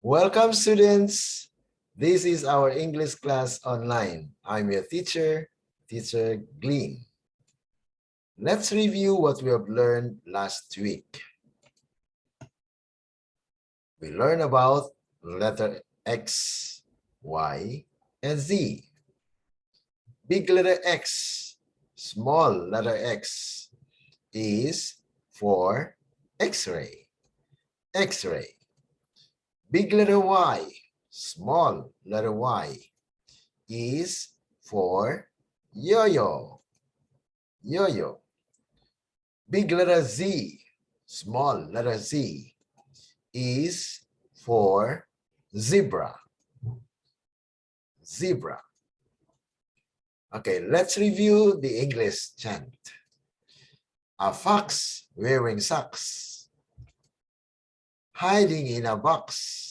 Welcome, students. This is our English class online. I'm your teacher, Teacher Glean. Let's review what we have learned last week. We learned about letter X, Y, and Z. Big letter X, small letter X is for X-ray. X-ray. Big letter Y, small letter Y is for yo-yo. Yo-yo. Big letter Z, small letter Z is for zebra. Zebra. Okay, let's review the English chant. A fox wearing socks, hiding in a box.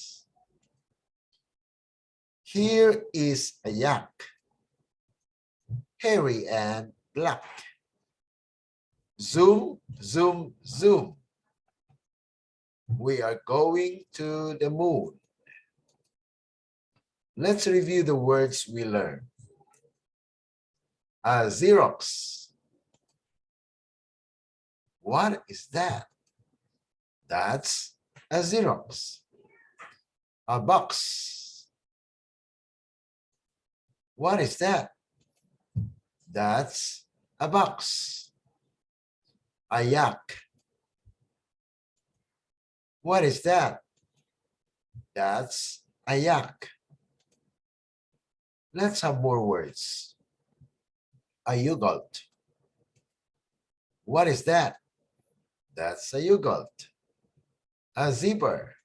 Here is a yak, hairy and black. Zoom, zoom, zoom. We are going to the moon. Let's review the words we learned. A Xerox. What is that? That's a Xerox. A box. What is that? That's a box. A yak. What is that? That's a yak. Let's have more words. A yogurt. What is that? That's a yogurt. A zipper.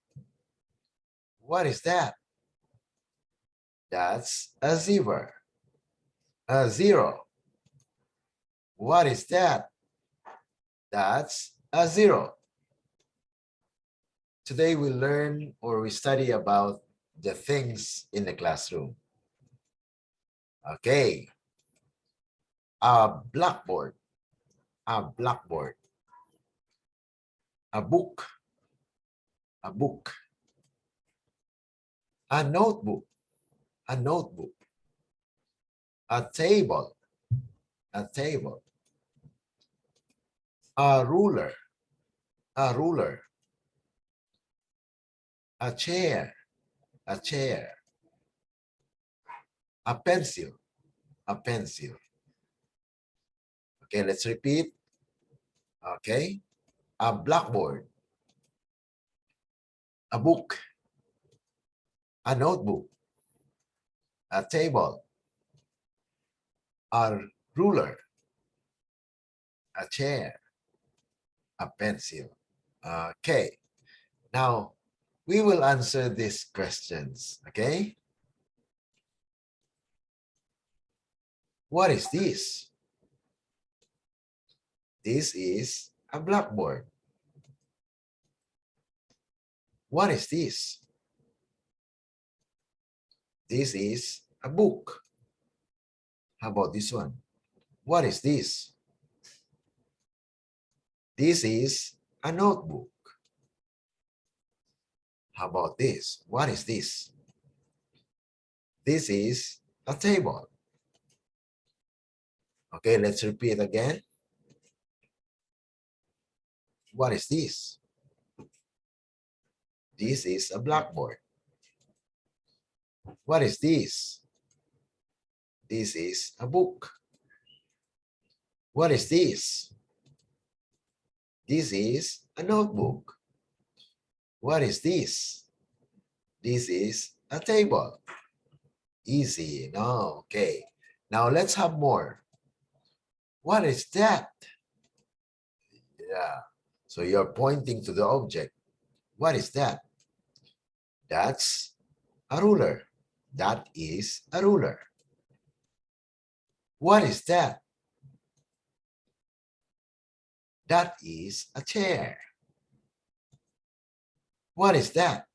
What is that? That's a zipper. A zero. What is that? That's a zero. Today we learn or we study about the things in the classroom. Okay. A blackboard. A blackboard. A book. A book. A notebook. A notebook. A table. A table. A ruler. A ruler. A chair. A chair. A pencil. A pencil. Okay, let's repeat. Okay. A blackboard. A book. A notebook. A table. A ruler. A chair. A pencil. Okay. Now, we will answer these questions, okay? What is this? This is a blackboard. What is this? This is a book. How about this one? What is this? This is a notebook. How about this? What is this? This is a table. Okay, let's repeat again. What is this? This is a blackboard. What is this? This is a book. What is this? This is a notebook. What is this? This is a table. Easy, no? Okay. Now let's have more. What is that? Yeah. So you're pointing to the object. What is that? That's a ruler. That is a ruler. What is that? That is a chair. What is that?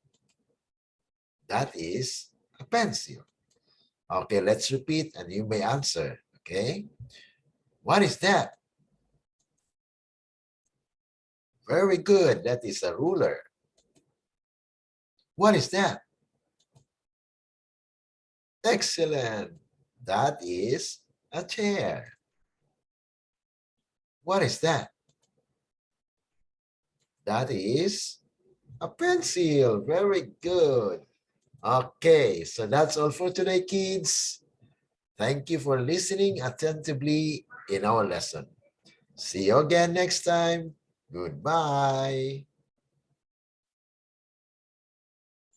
That is a pencil. Okay, let's repeat and you may answer, okay? What is that? Very good, that is a ruler. What is that? Excellent. That is a chair. What is that? That is a pencil. Very good. Okay, so that's all for today, kids. Thank you for listening attentively in our lesson. See you again next time. Goodbye.